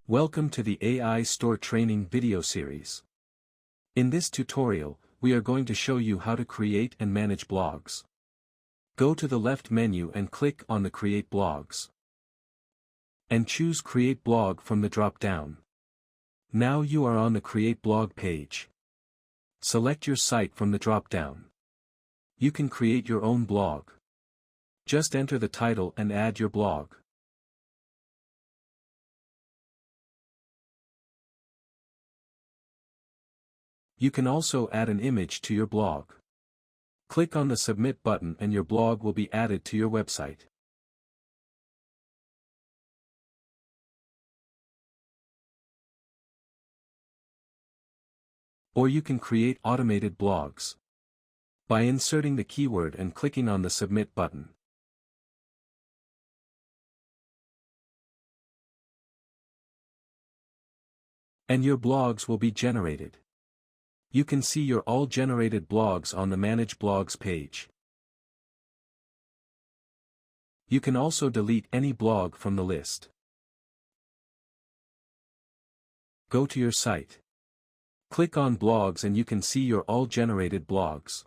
Welcome to the AI Store training video series. In this tutorial, we are going to show you how to create and manage blogs. Go to the left menu and click on the Create Blogs. And choose Create Blog from the drop-down. Now you are on the Create Blog page. Select your site from the drop-down. You can create your own blog. Just enter the title and add your blog. You can also add an image to your blog. Click on the Submit button and your blog will be added to your website. Or you can create automated blogs by inserting the keyword and clicking on the Submit button. And your blogs will be generated. You can see your all generated blogs on the Manage Blogs page. You can also delete any blog from the list. Go to your site. Click on Blogs and you can see your all generated blogs.